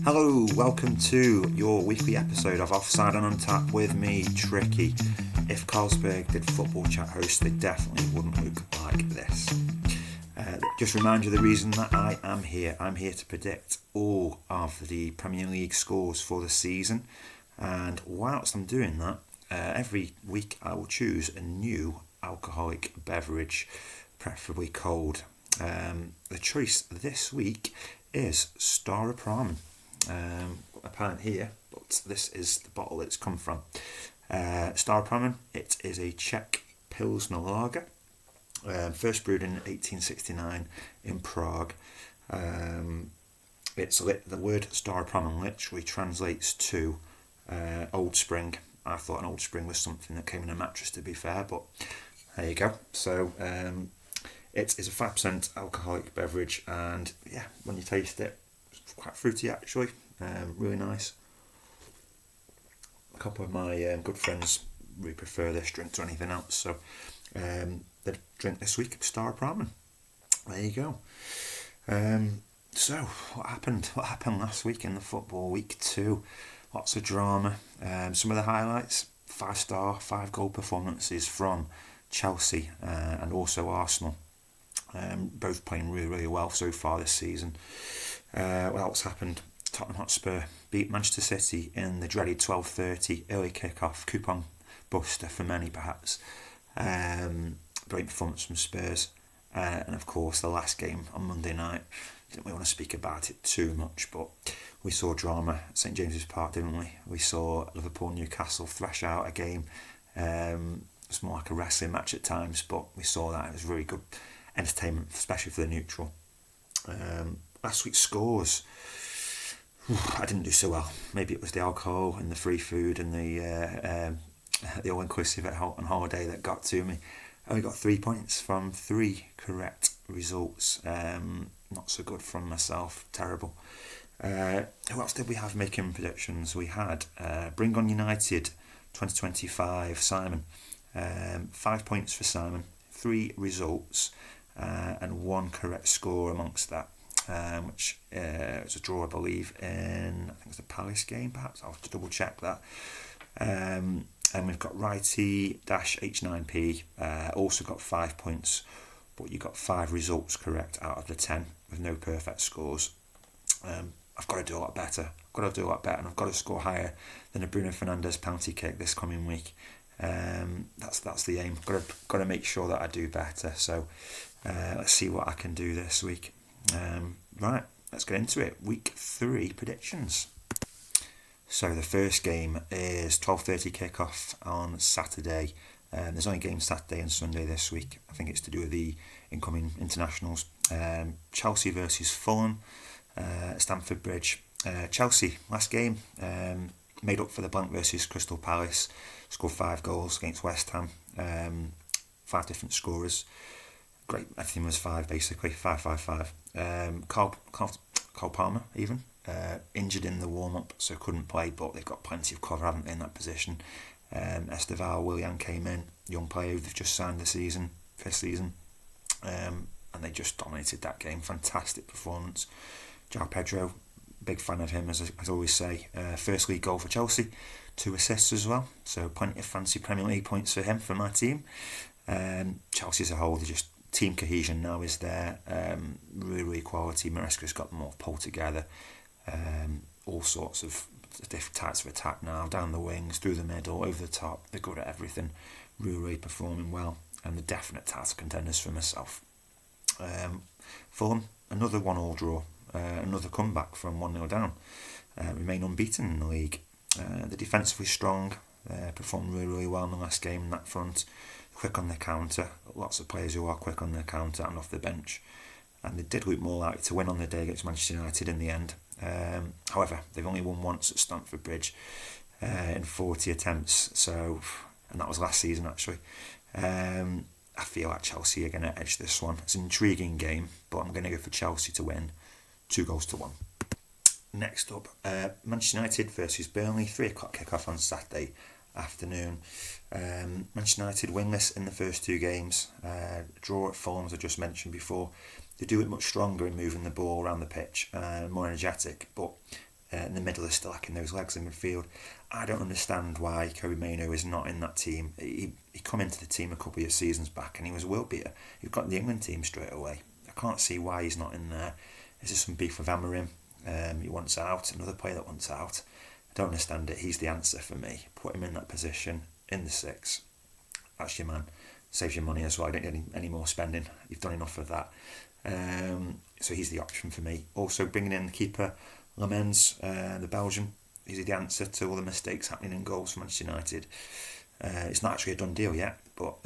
Hello, welcome to your weekly episode of Offside and Untapped with me, Tricky. If Carlsberg did football chat hosts, they definitely wouldn't look like this. Just remind you the reason that I am here. I'm here to predict all of the Premier League scores for the season. And whilst I'm doing that, every week I will choose a new alcoholic beverage, preferably cold. The choice this week is STAROPRAMEN. Apparent here, but this is the bottle it's come from. STAROPRAMEN, it is a Czech Pilsner lager, first brewed in 1869 in Prague. The word STAROPRAMEN literally translates to old spring. I thought an old spring was something that came in a mattress, to be fair, but there you go. So it is a 5% alcoholic beverage, and yeah, when you taste it, it's quite fruity actually, really nice. A couple of my good friends really prefer this drink to anything else, so the drink this week, STAROPRAMEN. There you go. So what happened last week in the football, week 2? Lots of drama. Some of the highlights: 5-star, 5-goal performances from Chelsea and also Arsenal. Both playing really well so far this season. What else happened? Tottenham Hotspur beat Manchester City in the dreaded 12:30 early kick-off, coupon buster for many perhaps. Great performance from Spurs. And of course the last game on Monday night, didn't really want to speak about it too much, but we saw drama at St James's Park, didn't we? We saw Liverpool-Newcastle thrash out a game. It's more like a wrestling match at times, but we saw that. It was really good entertainment, especially for the neutral. Last week's scores, I didn't do so well. Maybe it was the alcohol and the free food and the all-inclusive on holiday that got to me. I only got 3 points from 3 correct results. Not so good from myself, terrible. Who else did we have making predictions? We had Bring On United 2025, Simon. 5 points for Simon, 3 results and 1 correct score amongst that, which was a draw, I believe, in, I think it was the Palace game, perhaps. I'll have to double check that. And we've got Righty-H9P, also got 5 points, but you got 5 results correct out of the 10 with no perfect scores. I've got to do a lot better. And I've got to score higher than a Bruno Fernandes penalty kick this coming week. That's the aim. Got to make sure that I do better. So let's see what I can do this week. Right, let's get into it. Week 3 predictions. So the first game is 12:30 kickoff on Saturday. There's only games Saturday and Sunday this week. I think it's to do with the incoming internationals. Chelsea versus Fulham, Stamford Bridge. Chelsea, last game, made up for the blank versus Crystal Palace. Scored 5 goals against West Ham. 5 different scorers. Great, everything was 5 basically. 5-5-5. Cole Palmer even. Injured in the warm-up, so couldn't play, but they've got plenty of cover, haven't they, in that position. Esteval Willian came in, young player who've just signed this season, and they just dominated that game. Fantastic performance. João Pedro, big fan of him, as I always say. First league goal for Chelsea, 2 assists as well, so plenty of fancy Premier League points for him, for my team. Chelsea as a whole, team cohesion now is there. Really quality. Maresca's got them all pulled together. All sorts of different types of attack now, down the wings, through the middle, over the top. They're good at everything. Really performing well, and the definite title contenders for myself. Fulham, another 1-1 draw, another comeback from 1-0 down. Remain unbeaten in the league. They're defensively strong. Performed really well in the last game on that front. Quick on the counter. Lots of players who are quick on the counter and off the bench. And they did look more likely to win on the day against Manchester United in the end. However, they've only won once at Stamford Bridge in 40 attempts. And that was last season actually. I feel like Chelsea are going to edge this one. It's an intriguing game, but I'm going to go for Chelsea to win 2-1. Next up, Manchester United versus Burnley, 3 o'clock kickoff on Saturday afternoon. Manchester United winless in the first 2 games. Draw at Fulham, as I just mentioned before. They do it much stronger in moving the ball around the pitch, more energetic, but in the middle is still lacking those legs in midfield. I don't understand why Kobe Mainoo is not in that team. He come into the team a couple of seasons back and he was a world beater. He got the England team straight away. I can't see why he's not in there. Is there some beef with Amarim? He wants out. Another player that wants out. I don't understand it. He's the answer for me. Put him in that position, in the 6. That's your man. Saves your money as well. I don't need any more spending. You've done enough of that. So he's the option for me. Also bringing in the keeper, Lamens, the Belgian. He's the answer to all the mistakes happening in goals for Manchester United. It's not actually a done deal yet, but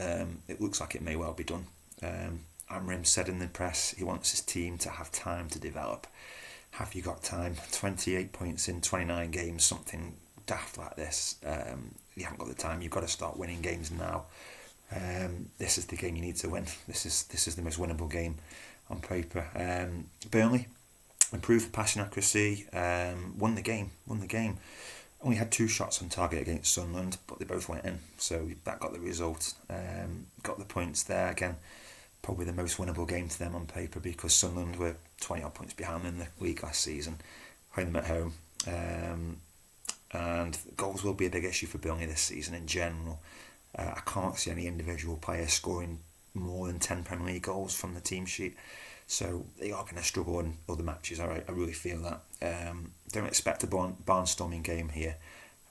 it looks like it may well be done. Amrim said in the press he wants his team to have time to develop. Have you got time? 28 points in 29 games, something daft like this. You haven't got the time. You've got to start winning games now. This is the game you need to win. This is the most winnable game on paper. Burnley improved passing accuracy. Won the game. Only had 2 shots on target against Sunderland, but they both went in. So that got the result. Got the points there again. Probably the most winnable game to them on paper because Sunderland were 20 odd points behind them in the league last season. Playing them at home. And goals will be a big issue for Burnley this season in general. I can't see any individual player scoring more than 10 Premier League goals from the team sheet. So they are going to struggle in other matches. I really feel that. Don't expect a barnstorming game here.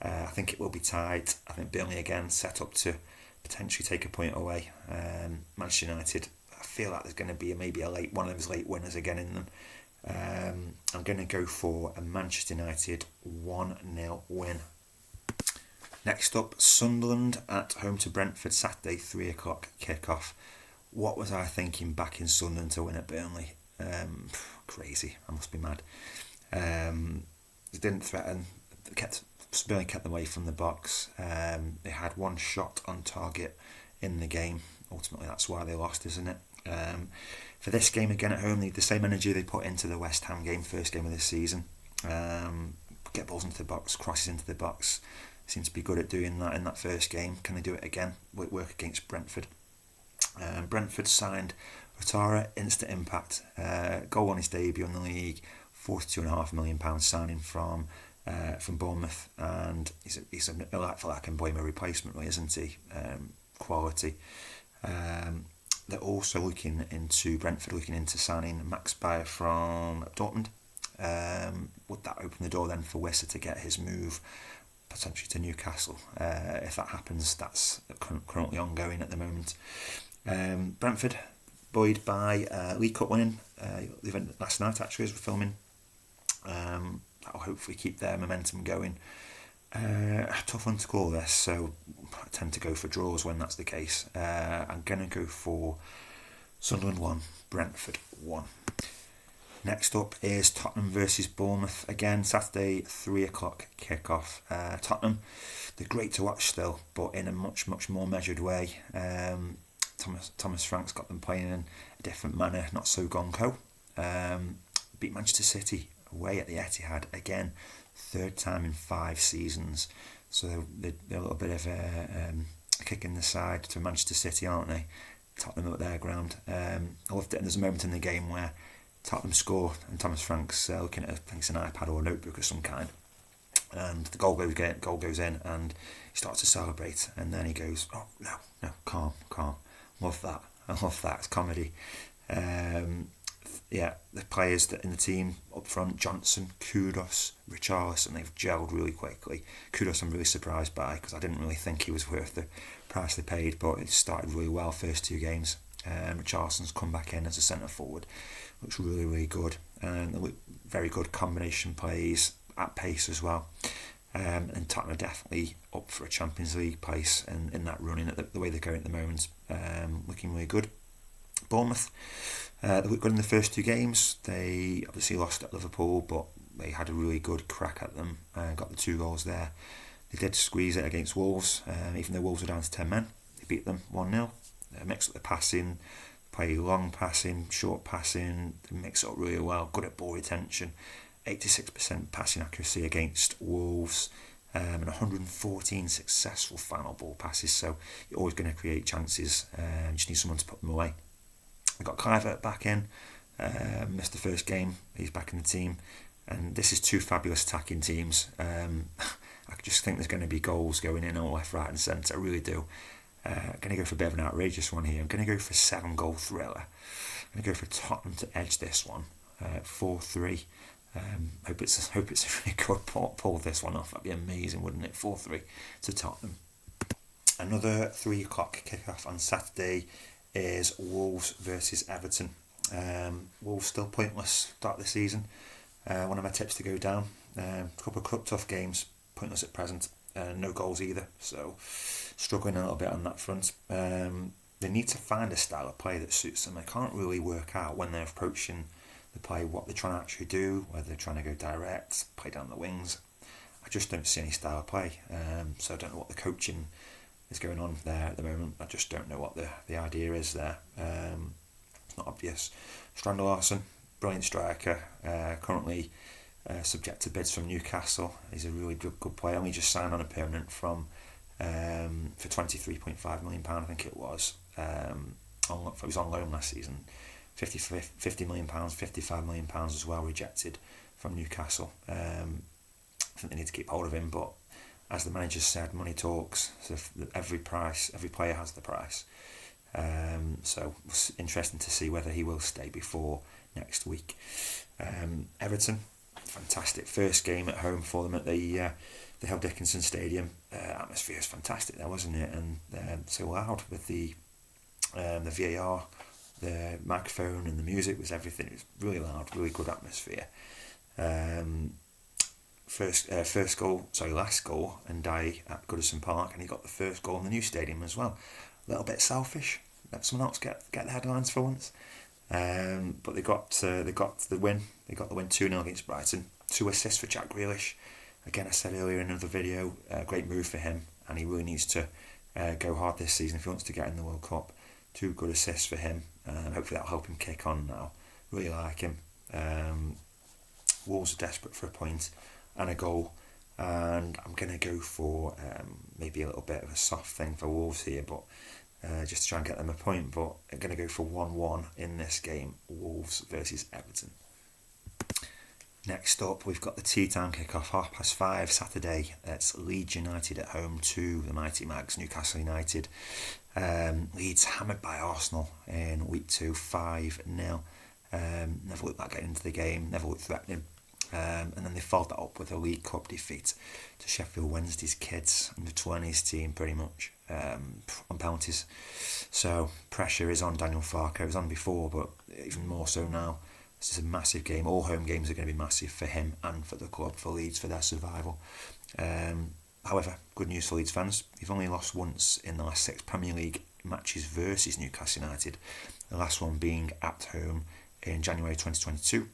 I think it will be tight. I think Burnley again set up to potentially take a point away. Manchester United, I feel like there's going to be maybe one of those late winners again in them. I'm going to go for a Manchester United 1-0 win. Next up, Sunderland at home to Brentford, Saturday, 3 o'clock kickoff. What was I thinking back in Sunderland to win at Burnley? Crazy, I must be mad. They didn't threaten, Burnley kept them away from the box. They had 1 shot on target in the game. Ultimately, that's why they lost, isn't it? For this game again at home, they need the same energy they put into the West Ham game, first game of this season. Get balls into the box, crosses into the box. Seem to be good at doing that in that first game. Can they do it again? Work against Brentford. Brentford signed Ouattara, instant impact. Goal on his debut in the league. £42.5 million signing from Bournemouth, and he's a like for like Mbeumo replacement, really, isn't he? Quality. They're also looking into signing Max Bayer from Dortmund. Would that open the door then for Wissa to get his move potentially to Newcastle? If that happens, that's currently ongoing at the moment. Brentford, buoyed by League Cup winning event last night actually as we're filming. That'll hopefully keep their momentum going. Tough one to call this, so I tend to go for draws when that's the case. I'm going to go for Sunderland 1, Brentford 1. Next up is Tottenham versus Bournemouth. Again, Saturday, 3 o'clock kickoff. Tottenham, they're great to watch still, but in a much, much more measured way. Thomas Frank's got them playing in a different manner, not so gung-ho. Beat Manchester City away at the Etihad again, 3rd time in 5 seasons. So they're a little bit of a kick in the side to Manchester City, aren't they? Tottenham at their ground. I loved it. And there's a moment in the game where Tottenham score and Thomas Frank's looking at I think it's an iPad or a notebook of some kind, and the goal goes in, and he starts to celebrate, and then he goes, "Oh no, calm." Love that. It's comedy. The players that in the team up front, Johnson, Kudos, Richarlison, they've gelled really quickly. Kudos I'm really surprised by because I didn't really think he was worth the price they paid, but it started really well first 2 games. Richarlison's come back in as a centre forward, looks really, really good, and very good combination plays at pace as well. And Tottenham are definitely up for a Champions League place and in that running at the way they're going at the moment, looking really good. Bournemouth, they looked good in the first 2 games. They obviously lost at Liverpool, but they had a really good crack at them and got the 2 goals there. They did squeeze it against Wolves, even though Wolves were down to 10 men. They beat them 1-0. Mix up the passing, play long passing, short passing, they mix it up really well, good at ball retention, 86% passing accuracy against Wolves, and 114 successful final ball passes, so you're always going to create chances, you just need someone to put them away. We've got Kluivert back in, missed the first game, he's back in the team. And this is two fabulous attacking teams. I just think there's going to be goals going in on left, right and centre. I really do. I'm going to go for a bit of an outrageous one here. I'm going to go for a 7-goal thriller. I'm going to go for Tottenham to edge this one, 4-3. Hope it's a really good pull this one off. That'd be amazing, wouldn't it? 4-3 to Tottenham. Another 3 o'clock kickoff on Saturday is Wolves versus Everton. Wolves still pointless start of the season. One of my tips to go down. A couple of tough games, pointless at present. No goals either, so struggling a little bit on that front. They need to find a style of play that suits them. I can't really work out when they're approaching the play what they're trying to actually do, whether they're trying to go direct, play down the wings. I just don't see any style of play. So I don't know what the coaching is going on there at the moment. I just don't know what the idea is there. It's not obvious. Strandal Larsen, brilliant striker, currently subject to bids from Newcastle. He's a really good player. Only just signed on a permanent from for £23.5 million, I think it was. It was on loan last season. £50 million, £55 million as well, rejected from Newcastle. I think they need to keep hold of him, but as the manager said, money talks. So every player has the price. So it's interesting to see whether he will stay before next week. Everton, fantastic first game at home for them at the Hill Dickinson Stadium. Atmosphere is fantastic there, wasn't it? And so loud with the VAR, the microphone and the music was everything. It was really loud, really good atmosphere. Last goal, and Ndiaye at Goodison Park, and he got the first goal in the new stadium as well. A little bit selfish. Let someone else get the headlines for once. But they got the win. They got the win 2-0 against Brighton. 2 assists for Jack Grealish. Again, I said earlier in another video, great move for him, and he really needs to go hard this season if he wants to get in the World Cup. 2 good assists for him. Hopefully that'll help him kick on now. Really like him. Wolves are desperate for a point and a goal, and I'm going to go for maybe a little bit of a soft thing for Wolves here, but just to try and get them a point. But I'm going to go for 1-1 in this game, Wolves versus Everton. Next up, we've got the tea time kickoff, 5:30 Saturday. It's Leeds United at home to the Mighty Mags, Newcastle United. Leeds hammered by Arsenal in week 2, 5-0. Never looked like getting into the game, never looked threatening. And then they followed that up with a League Cup defeat to Sheffield Wednesday's kids, under 20s team pretty much, on penalties. So pressure is on Daniel Farke. It was on before, but even more so now. This is a massive game. All home games are going to be massive for him and for the club, for Leeds, for their survival. However, good news for Leeds fans. You've only lost once in the last 6 Premier League matches versus Newcastle United. The last one being at home in January 2022.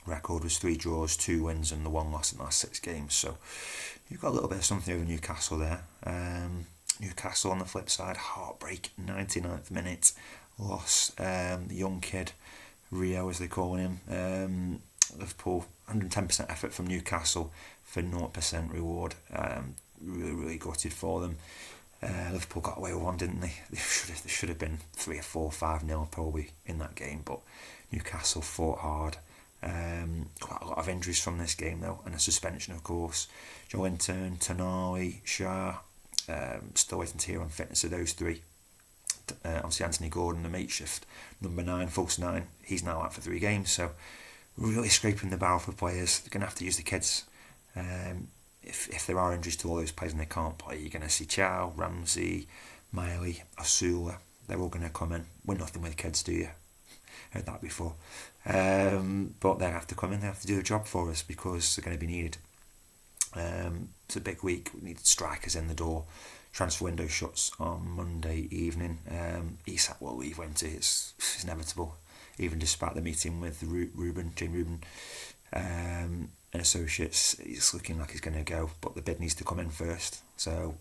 Record was 3 draws, 2 wins and the 1 loss in the last 6 games. So you've got a little bit of something over Newcastle there. Newcastle on the flip side, heartbreak, 99th minute, loss. The young kid, Rio as they call him. Liverpool, 110% effort from Newcastle for 0% reward. Really gutted for them. Liverpool got away with one, didn't they? They should have been 3 or 4, 5-0 probably in that game, but Newcastle fought hard. Quite a lot of injuries from this game though, and a suspension of course. Joe Linton, Tonali, Shah, still waiting to hear on fitness of those 3. Obviously Anthony Gordon, the makeshift number 9, false 9, he's now out for 3 games, so really scraping the barrel for players. They're going to have to use the kids. If there are injuries to all those players and they can't play, you're going to see Chow, Ramsey, Miley, Osula, they're all going to come in. Win nothing with kids, do you? Heard that before. But they have to come in, they have to do the job for us because they're going to be needed. It's a big week. We need strikers in the door. Transfer window shuts on Monday evening. Isak will leave, won't he? It's inevitable, even despite the meeting with Jane Reuben and associates. He's looking like he's going to go, but the bid needs to come in first. So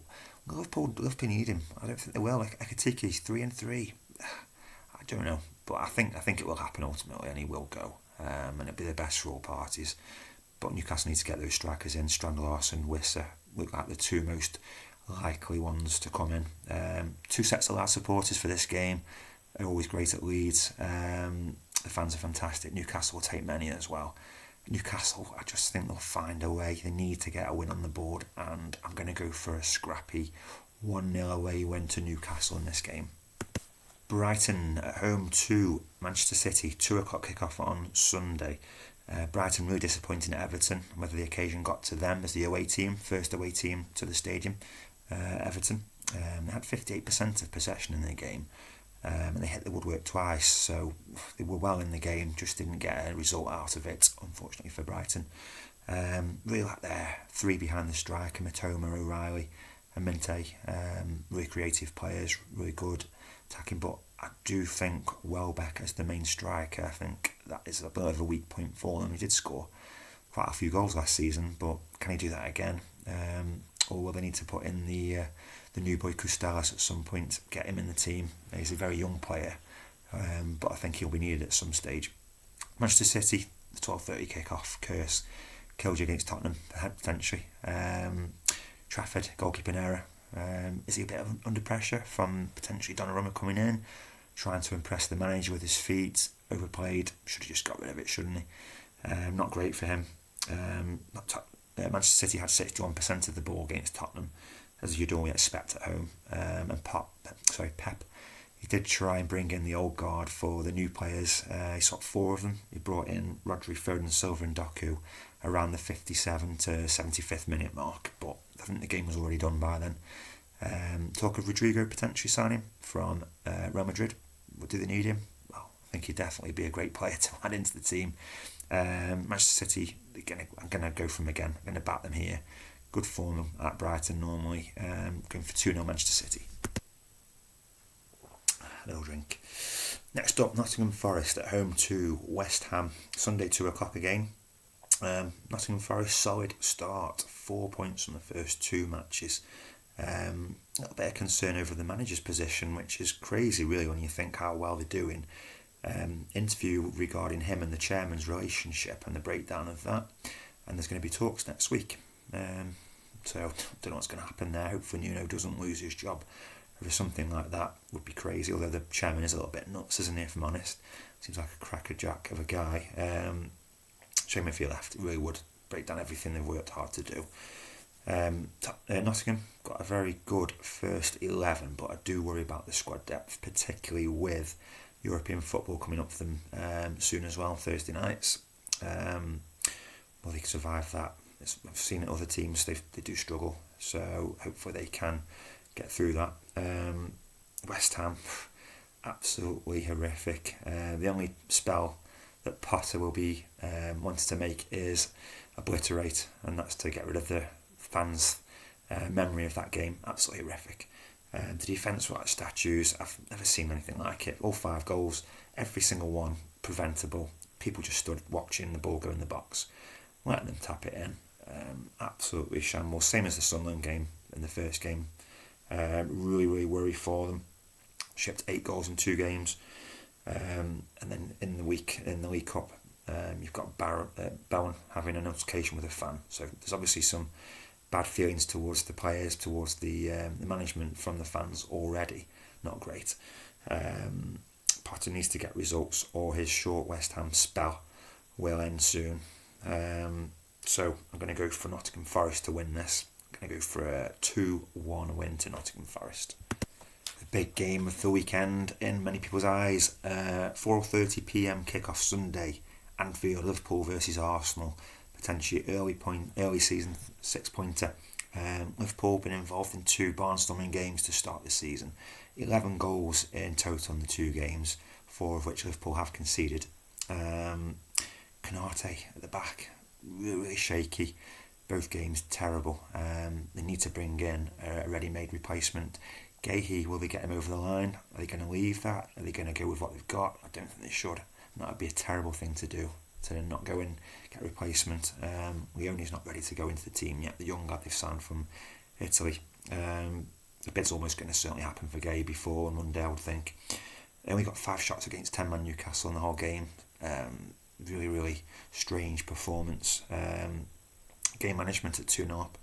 Liverpool need him. I don't think they will. Ekitiki's 3-3. I don't know, but I think it will happen ultimately, and he will go, and it'll be the best for all parties. But Newcastle needs to get those strikers in. Strandal Larsen, Wissa look like the 2 most likely ones to come in. 2 sets of loud supporters for this game. They're always great at Leeds. The fans are fantastic. Newcastle will take many as well. Newcastle, I just think they'll find a way. They need to get a win on the board, and I'm going to go for a scrappy 1-0 away win to Newcastle in this game. Brighton at home to Manchester City, 2 o'clock kickoff on Sunday. Brighton really disappointing at Everton, whether the occasion got to them as the away team, first away team to the stadium, Everton. They had 58% of possession in the game, and they hit the woodwork twice, so they were well in the game, just didn't get a result out of it, unfortunately for Brighton. Really like their 3 behind the striker, Matoma, O'Reilly and Minte, really creative players, really good attacking, but I do think Welbeck as the main striker, I think that is a bit of a weak point for them. He did score quite a few goals last season, but can he do that again? Or will they need to put in the new boy Kustelas at some point, get him in the team? He's a very young player, but I think he'll be needed at some stage. Manchester City, the 12:30 kick-off, curse, killed you against Tottenham, potentially. Trafford, goalkeeping error. Is he a bit under pressure from potentially Donnarumma coming in, trying to impress the manager with his feet? Overplayed, should have just got rid of it, shouldn't he? Not great for him. Manchester City had 61% of the ball against Tottenham, as you'd only expect at home. And Pep, he did try and bring in the old guard for the new players. He swapped 4 of them. He brought in Rodri, Foden, Silva and Doku around the 57 to 75th minute mark, but I think the game was already done by then. Talk of Rodrigo potentially signing from Real Madrid. Do they need him? Well, I think he'd definitely be a great player to add into the team. Manchester City, I'm going to go for them again. I'm going to back them here. Good form at Brighton normally. Going for 2-0 Manchester City. A little drink. Next up, Nottingham Forest at home to West Ham. Sunday, 2 o'clock again. Nottingham Forest, solid start. 4 points from the first 2 matches. A little bit of concern over the manager's position, which is crazy really when you think how well they're doing. Interview regarding him and the chairman's relationship and the breakdown of that, and there's going to be talks next week. So I don't know what's going to happen there. Hopefully Nuno doesn't lose his job over something like that. Would be crazy, although the chairman is a little bit nuts, isn't he, if I'm honest? Seems like a crackerjack of a guy. Shame if he left. It really would break down everything they've worked hard to do. Nottingham got a very good first 11, but I do worry about the squad depth, particularly with European football coming up for them soon as well, Thursday nights. Will they survive that? I've seen it other teams, they do struggle, so hopefully they can get through that. West Ham, absolutely horrific. The only spell that Potter will be wanting to make is obliterate, and that's to get rid of the fans' memory of that game. Absolutely horrific. The defence were like statues. I've never seen anything like it. All 5 goals, every single one preventable. People just stood watching the ball go in the box, letting them tap it in. Absolutely shambles. Same as the Sunderland game in the first game. Really worry for them. Shipped 8 goals in 2 games. And then in the League Cup, you've got Bowen having an altercation with a fan. So there's obviously some bad feelings towards the players, towards the management from the fans already. Not great. Potter needs to get results, or his short West Ham spell will end soon. So I'm going to go for Nottingham Forest to win this. I'm going to go for a 2-1 win to Nottingham Forest. The big game of the weekend in many people's eyes. 4:30 p.m. kick-off Sunday. Anfield, Liverpool versus Arsenal. Potentially early season 6-pointer. Liverpool been involved in 2 barnstorming games to start the season. 11 goals in total in the 2 games, 4 of which Liverpool have conceded. Canate at the back, really shaky. Both games terrible. They need to bring in a ready-made replacement. Gahey, will they get him over the line? Are they going to leave that? Are they going to go with what they've got? I don't think they should. That would be a terrible thing to do, to not go in, get a replacement. Leone's not ready to go into the team yet. The young lad they've signed from Italy. The bid's almost going to certainly happen for Gay before Monday, I would think. They only got 5 shots against 10-man Newcastle in the whole game. Really strange performance. Game management at 2-0 up.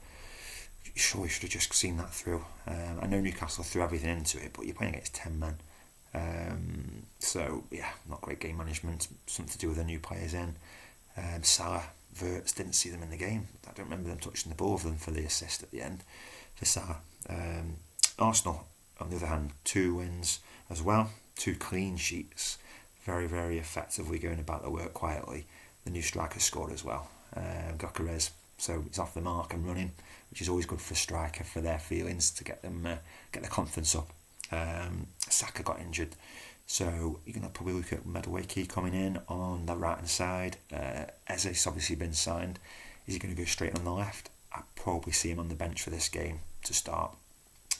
Sure, we should have just seen that through. I know Newcastle threw everything into it, but you're playing against 10 men. So yeah, not great game management. Something to do with the new players in. Salah, Wirtz, didn't see them in the game. I don't remember them touching the ball of them for the assist at the end for Salah. Arsenal, on the other hand, 2 wins as well, 2 clean sheets, very, very effectively going about their work quietly. The new striker scored as well, Gyökeres, so he's off the mark and running, which is always good for a striker, for their feelings, to get them get their confidence up. Saka got injured, so you're going to probably look at Madueke coming in on the right hand side. Eze's obviously been signed. Is he going to go straight on the left? I'd probably see him on the bench for this game to start.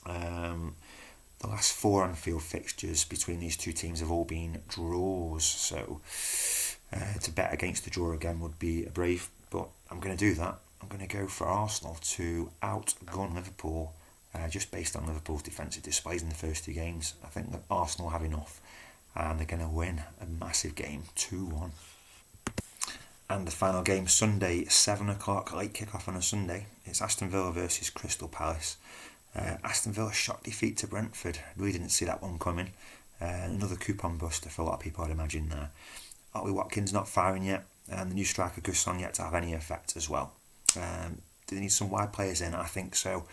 The last 4 Anfield fixtures between these 2 teams have all been draws, so to bet against the draw again would be a brave, but I'm going to do that. I'm going to go for Arsenal to outgun Liverpool, just based on Liverpool's defensive displays in the first 2 games. I think that Arsenal have enough, and they're going to win a massive game, 2-1. And the final game, Sunday, 7 o'clock, late kick-off on a Sunday. It's Aston Villa versus Crystal Palace. Aston Villa shock defeat to Brentford. Really didn't see that one coming. Another coupon buster for a lot of people, I'd imagine there. Ollie Watkins not firing yet, and the new striker Gusson yet to have any effect as well. Do they need some wide players in? I think so.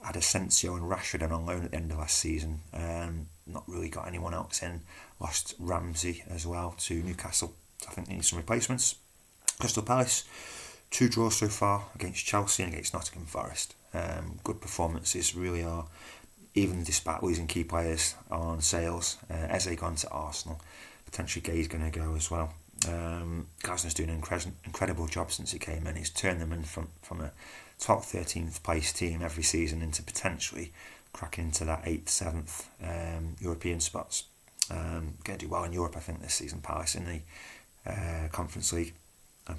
Had Asensio and Rashford on loan at the end of last season. Not really got anyone else in. Lost Ramsey as well to Newcastle. I think they need some replacements. Crystal Palace, 2 draws so far against Chelsea and against Nottingham Forest. Good performances really are, even despite losing key players on sales. Eze gone to Arsenal. Potentially Gay's going to go as well. Glasner's doing an incredible job since he came in. He's turned them in from a top 13th place team every season into potentially cracking into that 8th, 7th European spots. Going to do well in Europe, I think, this season. Palace in the Conference League.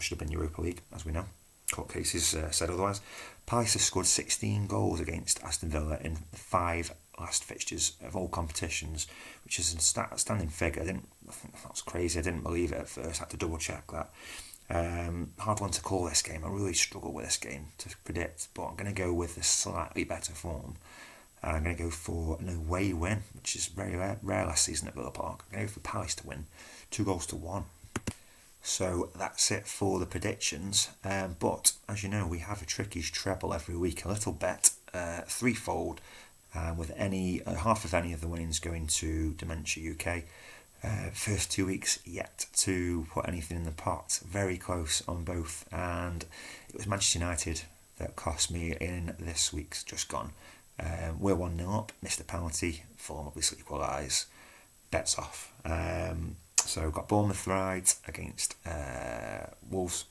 Should have been Europa League, as we know. Court cases said otherwise. Palace has scored 16 goals against Aston Villa in the 5 last fixtures of all competitions, which is a standing figure. I think that was crazy. I didn't believe it at first. I had to double check that. Hard one to call this game. I really struggle with this game to predict, but I'm going to go with a slightly better form. And I'm going to go for an away win, which is very rare last season at Villa Park. I'm going to go for Palace to win, 2-1. So that's it for the predictions. But as you know, we have a Tricky's treble every week, a little bet, threefold, with half of any of the winnings going to Dementia UK. First 2 weeks yet to put anything in the pot. Very close on both, and it was Manchester United that cost me in this week's just gone. We're 1-0 up, missed a penalty, Fulham obviously equalise, bets off. So got Bournemouth right against Wolves,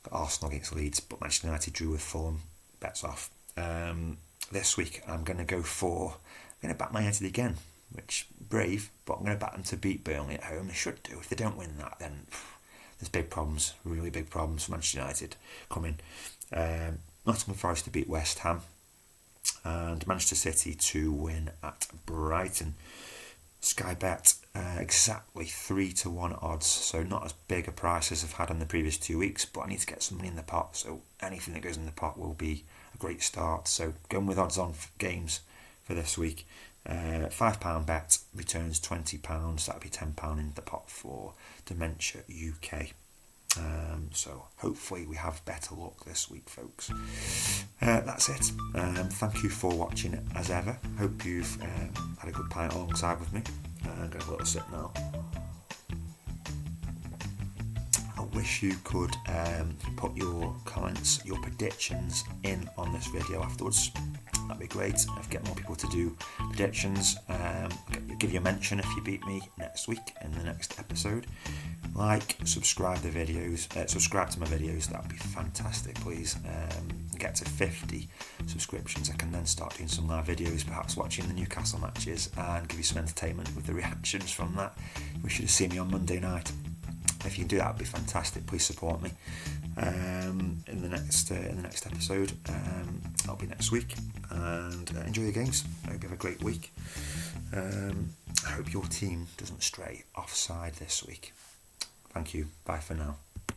got Arsenal against Leeds, but Manchester United drew with Fulham, bets off. This week I'm going to back Man United again, which brave, but I'm going to back them to beat Burnley at home. They should do. If they don't win that, then there's big problems, really big problems for Manchester United coming. Nottingham Forest to beat West Ham, and Manchester City to win at Brighton. Sky Bet exactly 3-1 odds, so not as big a price as I've had on the previous 2 weeks, but I need to get some money in the pot, so anything that goes in the pot will be a great start. So going with odds on games for this week, £5 bet returns £20, that'll be £10 in the pot for Dementia UK. So hopefully we have better luck this week, folks. That's it. Thank you for watching as ever. Hope you've had a good pint alongside with me. I'm going to have a little sip now. I wish you could put your comments, your predictions in on this video afterwards. That'd be great. I'd get more people to do predictions. Give you a mention if you beat me next week in the next episode. Like, subscribe to my videos. That'd be fantastic, please. Get to 50 subscriptions. I can then start doing some live videos, perhaps watching the Newcastle matches, and give you some entertainment with the reactions from that. You should have seen me on Monday night. If you can do that, it'd be fantastic. Please support me in the next episode. That'll be next week, and enjoy your games. I hope you have a great week. I hope your team doesn't stray offside this week. Thank you. Bye for now.